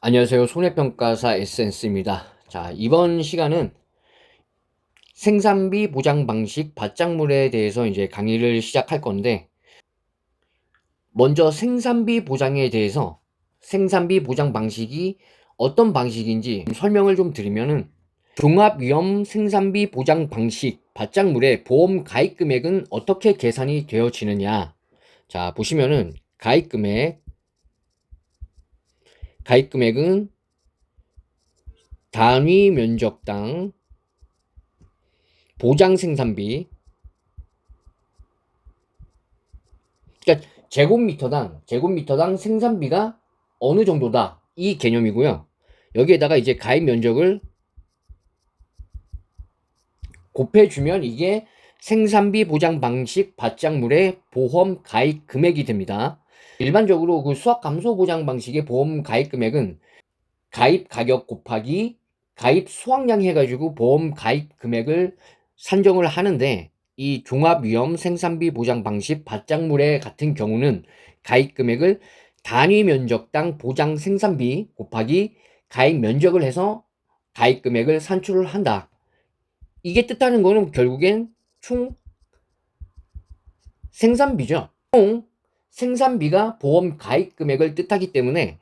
안녕하세요. 손해평가사 에센스입니다. 자, 이번 시간은 생산비 보장 방식 밭작물에 대해서 이제 강의를 시작할 건데, 먼저 생산비 보장에 대해서 생산비 보장 방식이 어떤 방식인지 설명을 좀 드리면은, 종합위험 생산비 보장 방식 밭작물의 보험 가입 금액은 어떻게 계산이 되어지느냐. 자, 보시면은 가입 금액은 단위 면적당 보장 생산비, 그러니까 제곱미터당 생산비가 어느 정도다, 이 개념이고요. 여기에다가 이제 가입 면적을 곱해주면 이게 생산비 보장 방식 밭작물의 보험 가입 금액이 됩니다. 일반적으로 그 수확 감소 보장 방식의 보험 가입 금액은 가입 가격 곱하기 가입 수확량 해가지고 보험 가입 금액을 산정을 하는데, 이 종합위험 생산비 보장 방식 밭작물의 같은 경우는 가입 금액을 단위 면적당 보장 생산비 곱하기 가입 면적을 해서 가입 금액을 산출을 한다. 이게 뜻하는 거는 결국엔 총 생산비죠. 총 생산비가 보험 가입 금액을 뜻하기 때문에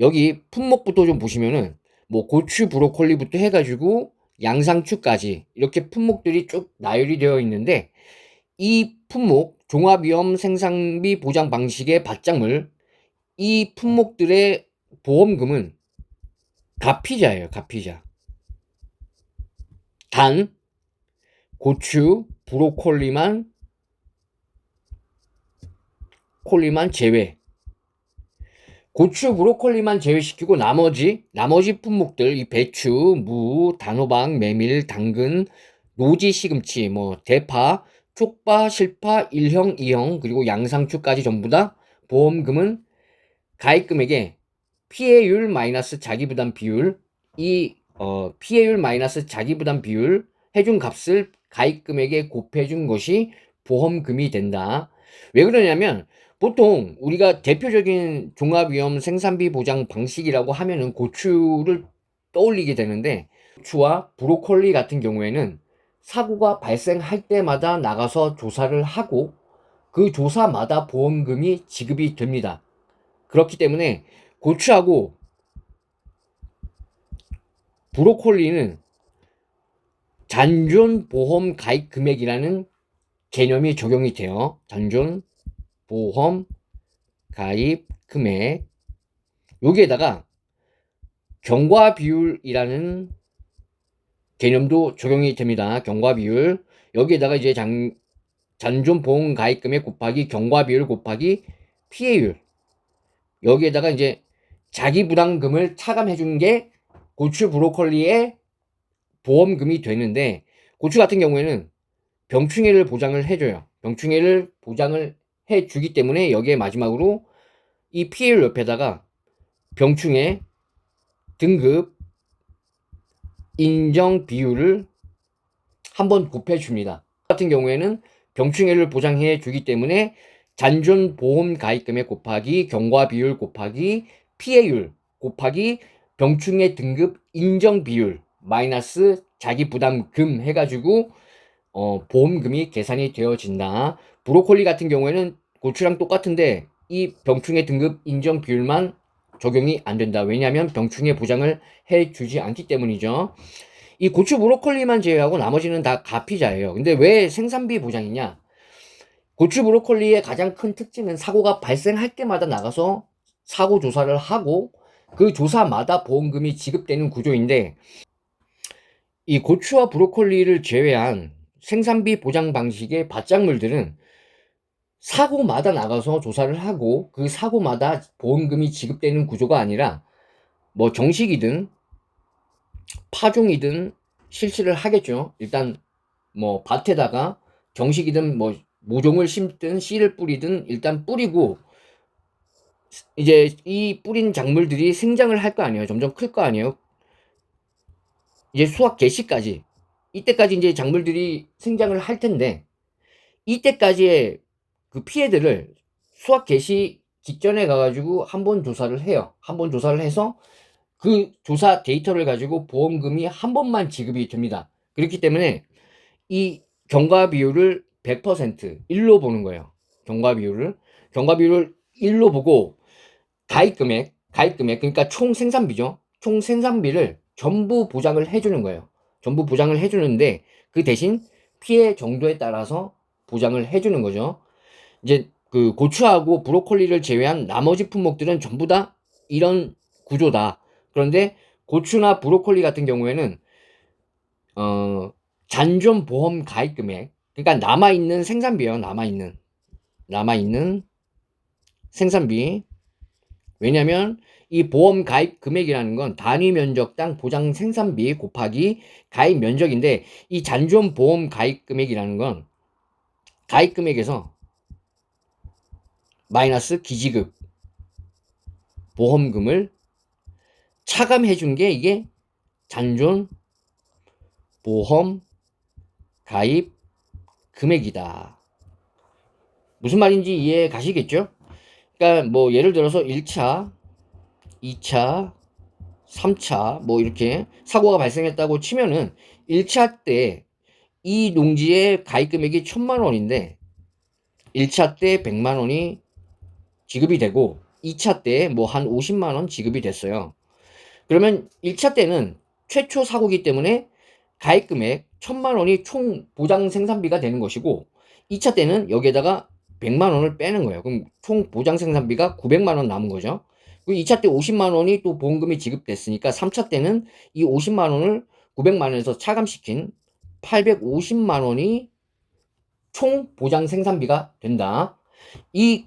여기 품목부터 좀 보시면은 뭐 고추, 브로콜리부터 해가지고 양상추까지 이렇게 품목들이 쭉 나열이 되어 있는데, 이 품목 종합위험 생산비 보장 방식의 밭작물, 이 품목들의 보험금은 가피자예요. 가피자. 단 고추, 브로콜리만 제외. 고추, 브로콜리만 제외시키고 나머지 품목들, 이 배추, 무, 단호박, 메밀, 당근, 노지 시금치, 뭐 대파, 쪽파, 실파, 1형, 2형, 그리고 양상추까지 전부 다 보험금은 가입금액에 피해율 마이너스 자기부담 비율, 피해율 마이너스 자기부담 비율 해준 값을 가입금액에 곱해준 것이 보험금이 된다. 왜 그러냐면, 보통 우리가 대표적인 종합위험 생산비 보장 방식이라고 하면은 고추를 떠올리게 되는데, 고추와 브로콜리 같은 경우에는 사고가 발생할 때마다 나가서 조사를 하고 그 조사마다 보험금이 지급이 됩니다. 그렇기 때문에 고추하고 브로콜리는 잔존 보험 가입 금액이라는 개념이 적용이 돼요. 잔존 보험 가입 금액. 여기에다가 경과 비율이라는 개념도 적용이 됩니다. 경과 비율. 여기에다가 이제 잔존 보험 가입 금액 곱하기 경과 비율 곱하기 피해율. 여기에다가 이제 자기 부담금을 차감해 준 게 고추 브로콜리의 보험금이 되는데, 고추 같은 경우에는 병충해를 보장을 해줘요. 병충해를 보장을 해주기 때문에 여기에 마지막으로 이 피해율 옆에다가 병충해 등급 인정 비율을 한번 곱해줍니다. 같은 경우에는 병충해를 보장해 주기 때문에 잔존 보험 가입금액 곱하기 경과 비율 곱하기 피해율 곱하기 병충해 등급 인정 비율 마이너스 자기 부담금 해가지고 보험금이 계산이 되어진다. 브로콜리 같은 경우에는 고추랑 똑같은데 이 병충해 등급 인정 비율만 적용이 안 된다. 왜냐하면 병충해 보장을 해주지 않기 때문이죠. 이 고추 브로콜리만 제외하고 나머지는 다 가피자예요. 근데 왜 생산비 보장이냐? 고추 브로콜리의 가장 큰 특징은 사고가 발생할 때마다 나가서 사고 조사를 하고 그 조사마다 보험금이 지급되는 구조인데, 이 고추와 브로콜리를 제외한 생산비 보장 방식의 밭작물들은 사고마다 나가서 조사를 하고 그 사고마다 보험금이 지급되는 구조가 아니라 뭐 정식이든 파종이든 실시를 하겠죠. 일단 뭐 밭에다가 정식이든 뭐 모종을 심든 씨를 뿌리든 일단 뿌리고, 이제 이 뿌린 작물들이 생장을 할 거 아니에요. 점점 클 거 아니에요. 이제 수확 개시까지, 이때까지 이제 작물들이 생장을 할 텐데, 이때까지의 그 피해들을 수확 개시 직전에 가가지고 한번 조사를 해요. 한번 조사를 해서 그 조사 데이터를 가지고 보험금이 한 번만 지급이 됩니다. 그렇기 때문에 이 경과 비율을 100% 1로 보는 거예요. 경과 비율을 1로 보고 가입금액 그러니까 총 생산비죠. 총 생산비를 전부 보장을 해주는 거예요. 전부 보장을 해주는데 그 대신 피해 정도에 따라서 보장을 해주는 거죠. 이제 그 고추하고 브로콜리를 제외한 나머지 품목들은 전부 다 이런 구조다. 그런데 고추나 브로콜리 같은 경우에는 잔존 보험 가입 금액, 그러니까 남아있는 생산비요. 남아있는 생산비. 왜냐면 이 보험 가입 금액이라는 건 단위 면적당 보장 생산비 곱하기 가입 면적인데, 이 잔존 보험 가입 금액이라는 건 가입 금액에서 마이너스 기지급 보험금을 차감해 준 게 이게 잔존 보험 가입 금액이다. 무슨 말인지 이해 가시겠죠? 그러니까 뭐 예를 들어서 1차, 2차, 3차 뭐 이렇게 사고가 발생했다고 치면은 1차 때 이 농지의 가입 금액이 1,000만 원인데 1차 때 100만 원이 지급이 되고 2차 때 뭐 한 50만 원 지급이 됐어요. 그러면 1차 때는 최초 사고기 때문에 가입 금액 1,000만 원이 총 보장 생산비가 되는 것이고, 2차 때는 여기에다가 100만 원을 빼는 거예요. 그럼 총 보장 생산비가 900만 원 남은 거죠. 그리고 2차 때 50만 원이 또 보험금이 지급됐으니까 3차 때는 이 50만 원을 900만 원에서 차감시킨 850만 원이 총 보장 생산비가 된다. 이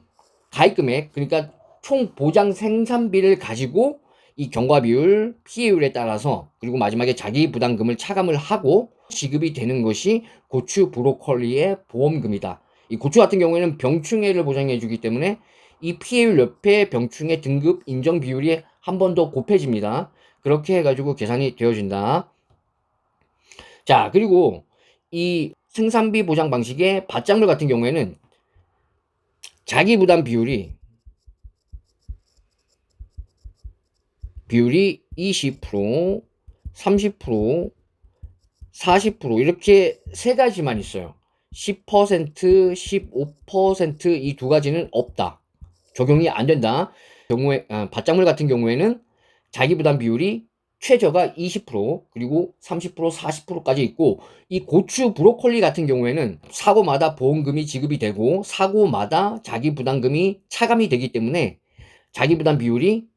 가입 금액, 그러니까 총 보장 생산비를 가지고 이 경과 비율, 피해율에 따라서, 그리고 마지막에 자기 부담금을 차감을 하고 지급이 되는 것이 고추 브로콜리의 보험금이다. 이 고추 같은 경우에는 병충해를 보장해 주기 때문에 이 피해율 옆에 병충해 등급 인정 비율이 한 번 더 곱해집니다. 그렇게 해가지고 계산이 되어진다. 자, 그리고 이 생산비 보장 방식의 밭작물 같은 경우에는 자기 부담 비율이 20%, 30%, 40% 이렇게 세 가지만 있어요. 10%, 15% 이 두 가지는 없다. 적용이 안 된다. 밭작물 같은 경우에는 자기 부담 비율이 최저가 20% 그리고 30%, 40%까지 있고, 이 고추 브로콜리 같은 경우에는 사고마다 보험금이 지급이 되고 사고마다 자기 부담금이 차감이 되기 때문에 자기 부담 비율이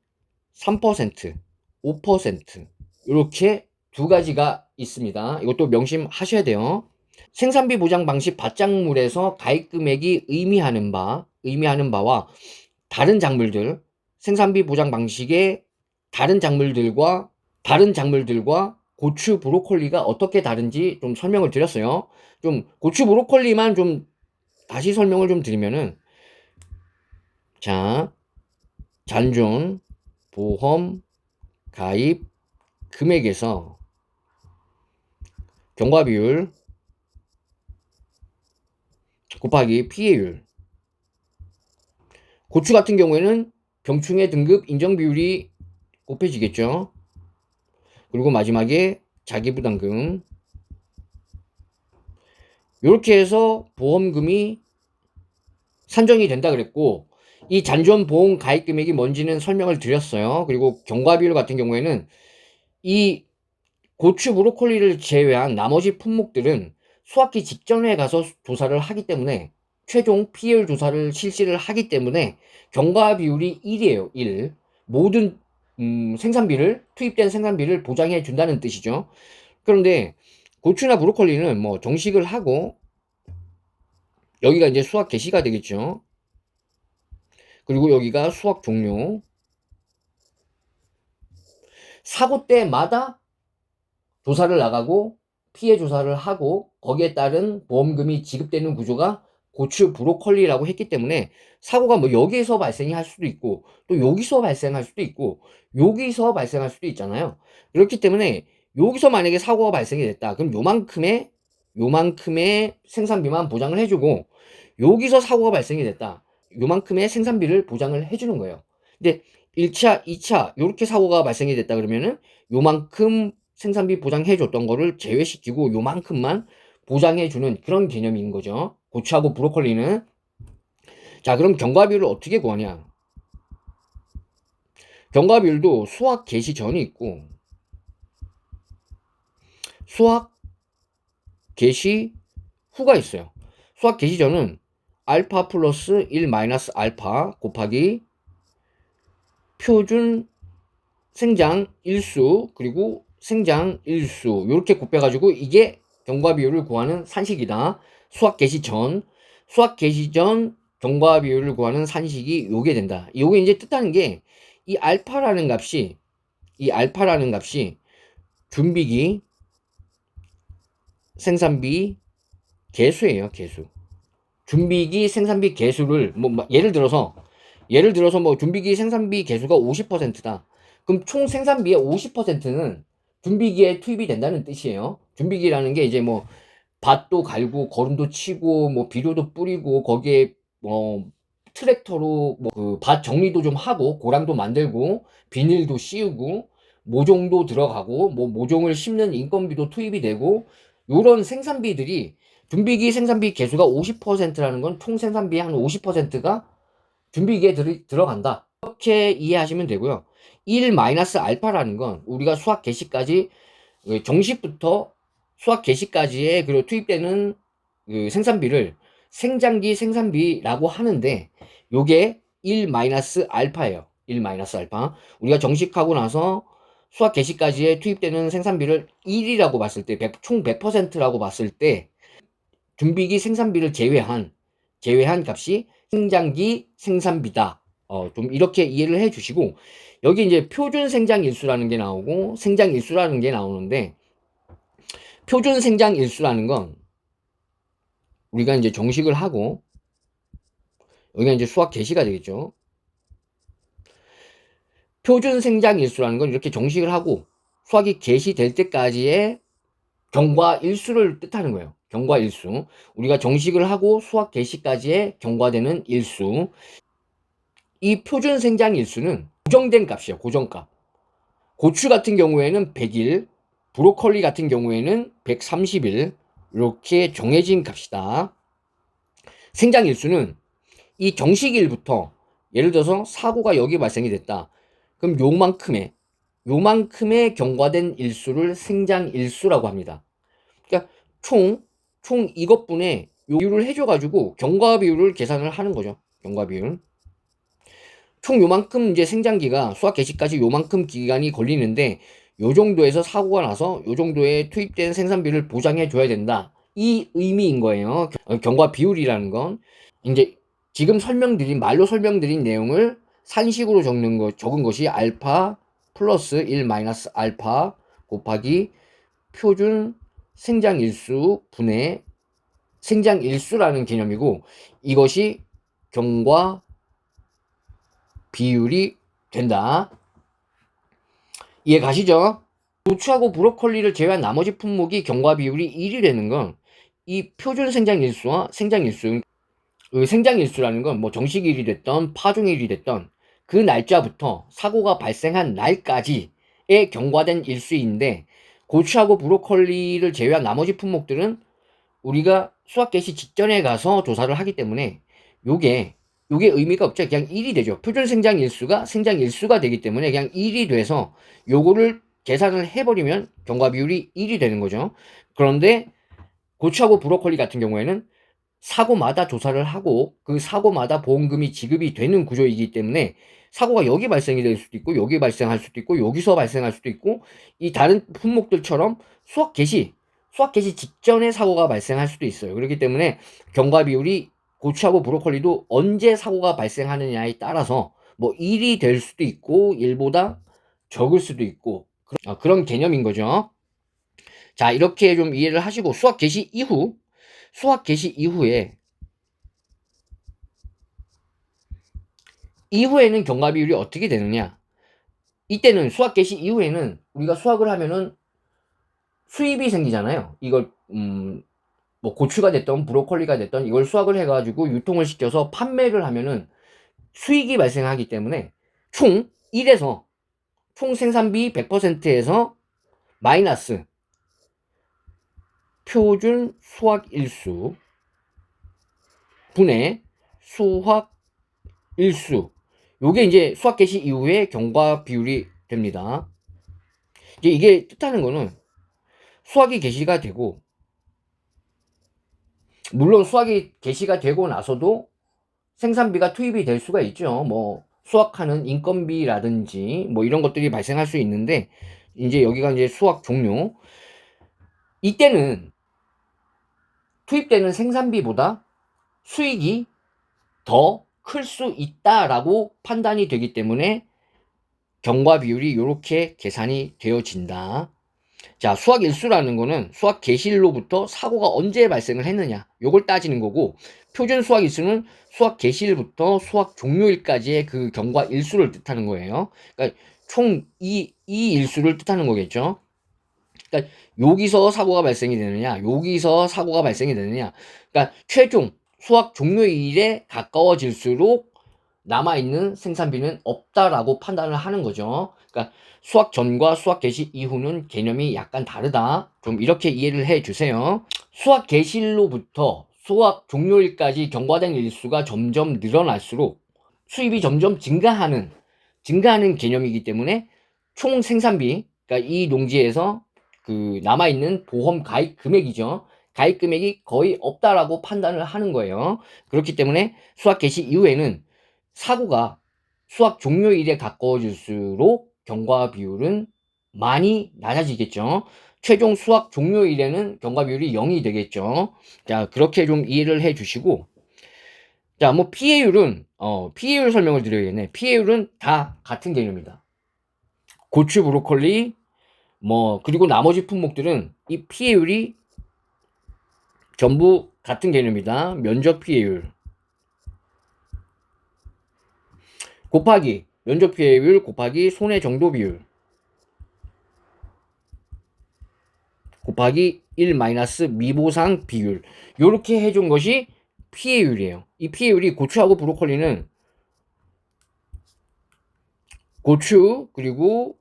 3%, 5% 이렇게 두 가지가 있습니다. 이것도 명심하셔야 돼요. 생산비 보장 방식 밭작물에서 가입 금액이 의미하는 바와 다른 작물들, 생산비 보장 방식의 다른 작물들과 고추 브로콜리가 어떻게 다른지 좀 설명을 드렸어요. 좀 고추 브로콜리만 좀 다시 설명을 좀 드리면은, 자, 잔존 보험 가입 금액에서 경과 비율 곱하기 피해율. 고추 같은 경우에는 병충해 등급 인정 비율이 곱해지겠죠. 그리고 마지막에 자기 부담금. 이렇게 해서 보험금이 산정이 된다 그랬고, 이 잔존 보험 가입 금액이 뭔지는 설명을 드렸어요. 그리고 경과 비율 같은 경우에는 이 고추 브로콜리를 제외한 나머지 품목들은 수확기 직전에 가서 조사를 하기 때문에, 최종 피해율 조사를 실시를 하기 때문에 경과 비율이 1이에요. 1. 모든 투입된 생산비를 보장해 준다는 뜻이죠. 그런데 고추나 브로콜리는 뭐 정식을 하고 여기가 이제 수확 개시가 되겠죠. 그리고 여기가 수확 종료. 사고 때마다 조사를 나가고 피해 조사를 하고 거기에 따른 보험금이 지급되는 구조가 고추 브로콜리라고 했기 때문에, 사고가 뭐 여기에서 발생이 할 수도 있고 또 여기서 발생할 수도 있고 여기서 발생할 수도 있잖아요. 그렇기 때문에 여기서 만약에 사고가 발생이 됐다, 그럼 요만큼의 생산비만 보장을 해주고, 여기서 사고가 발생이 됐다, 요만큼의 생산비를 보장을 해주는 거예요. 근데 1차, 2차 요렇게 사고가 발생이 됐다 그러면은 요만큼 생산비 보장해 줬던 거를 제외시키고 요만큼만 보장해 주는 그런 개념인 거죠. 고추하고 브로콜리는. 자, 그럼 경과 비율을 어떻게 구하냐? 경과 비율도 수확 개시 전이 있고 수확 개시 후가 있어요. 수확 개시 전은 알파 플러스 1 마이너스 알파 곱하기 표준 생장 일수 그리고 생장 일수 요렇게 곱해가지고 이게 경과 비율을 구하는 산식이다. 수확 개시 전 경과 비율을 구하는 산식이 요게 된다. 요게 이제 뜻하는 게 이 알파라는 값이 준비기 생산비 개수예요. 개수. 준비기 생산비 개수를 뭐 예를 들어서 뭐 준비기 생산비 개수가 50%다. 그럼 총 생산비의 50%는 준비기에 투입이 된다는 뜻이에요. 준비기라는 게 이제 뭐 밭도 갈고 거름도 치고 뭐 비료도 뿌리고 거기에 트랙터로 뭐 그 밭 정리도 좀 하고 고랑도 만들고 비닐도 씌우고 모종도 들어가고 뭐 모종을 심는 인건비도 투입이 되고 요런 생산비들이 준비기 생산비 개수가 50%라는 건 총 생산비의 한 50%가 준비기에 들어간다. 이렇게 이해하시면 되고요. 1 마이너스 알파라는 건 우리가 수확 개시까지 정식부터 수확 개시까지의 그리고 투입되는 그 생산비를 생장기 생산비라고 하는데 요게 1 마이너스 알파예요. 1 마이너스 알파. 우리가 정식하고 나서 수확 개시까지의 투입되는 생산비를 1이라고 봤을 때 총 100%라고 봤을 때 준비기 생산비를 제외한 값이 생장기 생산비다. 좀 이렇게 이해를 해 주시고 여기 이제 표준 생장 일수라는 게 나오고 생장 일수라는 게 나오는데 표준 생장 일수라는 건 우리가 이제 정식을 하고 여기가 이제 수확 개시가 되겠죠. 표준 생장 일수라는 건 이렇게 정식을 하고 수확이 개시될 때까지의 경과 일수를 뜻하는 거예요. 경과 일수. 우리가 정식을 하고 수확 개시까지의 경과되는 일수. 이 표준 생장 일수는 고정된 값이에요. 고정값. 고추 같은 경우에는 100일, 브로콜리 같은 경우에는 130일 이렇게 정해진 값이다. 생장 일수는 이 정식일부터 예를 들어서 사고가 여기 발생이 됐다. 그럼 요만큼의 경과된 일수를 생장 일수라고 합니다. 그러니까 총 이것분의 비율을 해줘가지고 경과 비율을 계산을 하는 거죠. 경과 비율. 총 요만큼 이제 생장기가 수확 개시까지 요만큼 기간이 걸리는데 요 정도에서 사고가 나서 요 정도의 투입된 생산비를 보장해 줘야 된다. 이 의미인 거예요. 경과 비율이라는 건 이제 지금 말로 설명드린 내용을 산식으로 적은 것이 알파 플러스 1 마이너스 알파 곱하기 표준 생장일수 분의 생장일수라는 개념이고 이것이 경과 비율이 된다. 이해 가시죠? 고추하고 브로콜리를 제외한 나머지 품목이 경과 비율이 1이 되는 건 이 표준 생장일수와 생장일수 생장일수라는 건 뭐 정식일이 됐던 파종일이 됐던 그 날짜부터 사고가 발생한 날까지의 경과된 일수인데 고추하고 브로콜리를 제외한 나머지 품목들은 우리가 수확 개시 직전에 가서 조사를 하기 때문에 요게 의미가 없죠. 그냥 1이 되죠. 표준 생장 일수가 되기 때문에 그냥 1이 돼서 요거를 계산을 해버리면 경과 비율이 1이 되는 거죠. 그런데 고추하고 브로콜리 같은 경우에는 사고마다 조사를 하고 그 사고마다 보험금이 지급이 되는 구조이기 때문에 사고가 여기 발생이 될 수도 있고 여기 발생할 수도 있고 여기서 발생할 수도 있고 이 다른 품목들처럼 수확 개시 직전에 사고가 발생할 수도 있어요. 그렇기 때문에 경과 비율이 고추하고 브로콜리도 언제 사고가 발생하느냐에 따라서 뭐 1이 될 수도 있고 1보다 적을 수도 있고 그런 개념인 거죠. 자, 이렇게 좀 이해를 하시고 수확 개시 이후에는 경과 비율이 어떻게 되느냐? 이때는 수확 개시 이후에는 우리가 수확을 하면은 수입이 생기잖아요. 이걸 뭐 고추가 됐던 브로콜리가 됐던 이걸 수확을 해가지고 유통을 시켜서 판매를 하면은 수익이 발생하기 때문에 총 1에서 총 생산비 100%에서 마이너스 표준 수확 일수 분의 수확 일수. 요게 이제 수확 개시 이후에 경과 비율이 됩니다. 이게 뜻하는 거는 수확이 개시가 되고, 물론 수확이 개시가 되고 나서도 생산비가 투입이 될 수가 있죠. 뭐 수확하는 인건비라든지 뭐 이런 것들이 발생할 수 있는데, 이제 여기가 이제 수확 종료. 이때는 투입되는 생산비보다 수익이 더 클 수 있다라고 판단이 되기 때문에 경과 비율이 이렇게 계산이 되어진다. 자, 수확 일수라는 거는 수확 개시일로부터 사고가 언제 발생을 했느냐, 요걸 따지는 거고, 표준 수확 일수는 수확 개시일부터 수확 종료일까지의 그 경과 일수를 뜻하는 거예요. 그러니까 총 이 일수를 뜻하는 거겠죠. 그러니까 여기서 사고가 발생이 되느냐, 여기서 사고가 발생이 되느냐. 그러니까 최종 수확 종료일에 가까워질수록 남아있는 생산비는 없다라고 판단을 하는 거죠. 그러니까 수확 전과 수확 개시 이후는 개념이 약간 다르다. 좀 이렇게 이해를 해 주세요. 수확 개시일로부터 수확 종료일까지 경과된 일수가 점점 늘어날수록 수입이 점점 증가하는 개념이기 때문에 총 생산비, 그러니까 이 농지에서 그 남아있는 보험 가입 금액이죠. 가입 금액이 거의 없다라고 판단을 하는 거예요. 그렇기 때문에 수확 개시 이후에는 사고가 수확 종료일에 가까워질수록 경과 비율은 많이 낮아지겠죠. 최종 수확 종료일에는 경과 비율이 0이 되겠죠. 자, 그렇게 좀 이해를 해 주시고, 자, 뭐 피해율은 피해율 설명을 드려야겠네. 피해율은 다 같은 개념이다. 고추, 브로콜리, 뭐 그리고 나머지 품목들은 이 피해율이 전부 같은 개념이다. 면적 피해율 곱하기 면적 피해율 곱하기 손해 정도 비율 곱하기 1 마이너스 미보상 비율, 요렇게 해준 것이 피해율이에요. 이 피해율이 고추하고 브로콜리는, 고추 그리고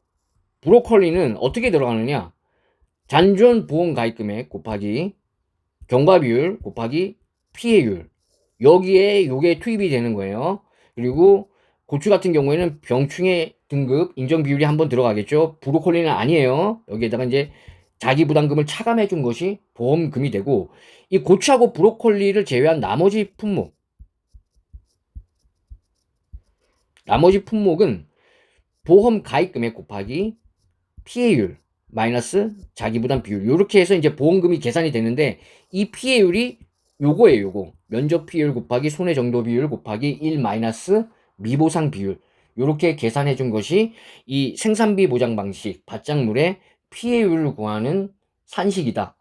브로콜리는 어떻게 들어가느냐, 잔존 보험 가입 금액 곱하기 경과 비율 곱하기 피해율, 여기에 요게 투입이 되는 거예요. 그리고 고추 같은 경우에는 병충해 등급 인정 비율이 한번 들어가겠죠. 브로콜리는 아니에요. 여기에다가 이제 자기 부담금을 차감해 준 것이 보험금이 되고, 이 고추하고 브로콜리를 제외한 나머지 품목은 보험 가입 금액 곱하기 피해율 마이너스 자기 부담 비율, 요렇게 해서 이제 보험금이 계산이 되는데, 이 피해율이 요거예요. 요거 면적 피해율 곱하기 손해 정도 비율 곱하기 1 마이너스 미보상 비율, 요렇게 계산해 준 것이 이 생산비 보장 방식 밭작물의 피해율을 구하는 산식이다.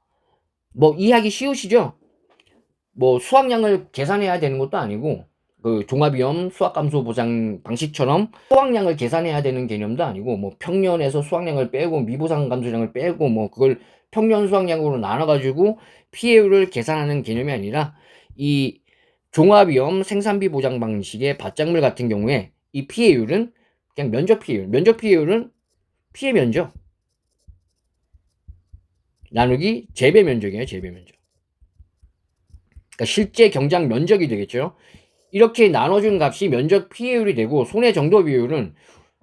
뭐 이해하기 쉬우시죠? 뭐 수확량을 계산해야 되는 것도 아니고, 그 종합위험 수확감소 보장 방식처럼 수확량을 계산해야 되는 개념도 아니고, 뭐 평년에서 수확량을 빼고 미보상 감소량을 빼고 뭐 그걸 평년 수확량으로 나눠 가지고 피해율을 계산하는 개념이 아니라, 이 종합위험 생산비 보장 방식의 밭작물 같은 경우에 이 피해율은 그냥 면적 피해율은 피해 면적 나누기 재배 면적이에요. 재배 면적. 그러니까 실제 경작 면적이 되겠죠. 이렇게 나눠준 값이 면적 피해율이 되고, 손해 정도 비율은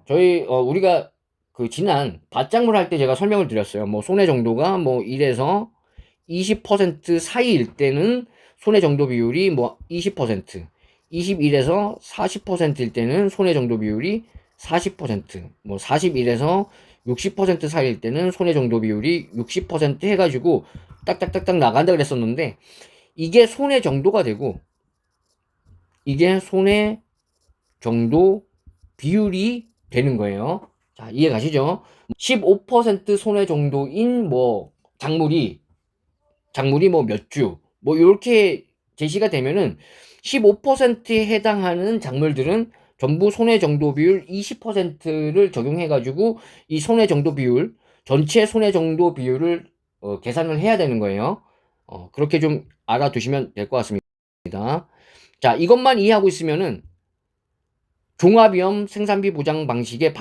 저희 우리가 그 지난 밭작물 할 때 제가 설명을 드렸어요. 뭐 손해 정도가 뭐 1에서 20% 사이일 때는 손해 정도 비율이 뭐 20%, 21에서 40%일 때는 손해 정도 비율이 40%, 뭐 41에서 60% 사이일 때는 손해 정도 비율이 60% 해가지고 딱딱딱딱 나간다 그랬었는데, 이게 손해 정도가 되고 이게 손해 정도 비율이 되는 거예요. 자, 이해 가시죠? 15% 손해 정도인 뭐 작물이 뭐 몇 주, 뭐 이렇게 제시가 되면은 15%에 해당하는 작물들은 전부 손해 정도 비율 20%를 적용해 가지고 이 손해 정도 비율, 전체 손해 정도 비율을 계산을 해야 되는 거예요. 그렇게 좀 알아두시면 될 것 같습니다. 자, 이것만 이해하고 있으면은 종합위험 생산비 보장 방식의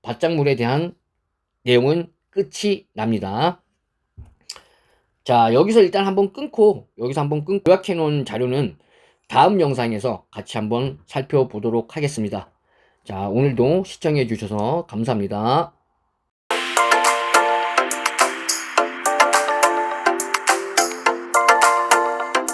밭작물에 대한 내용은 끝이 납니다. 자, 여기서 일단 한번 끊고 요약해 놓은 자료는 다음 영상에서 같이 한번 살펴보도록 하겠습니다. 자, 오늘도 시청해 주셔서 감사합니다.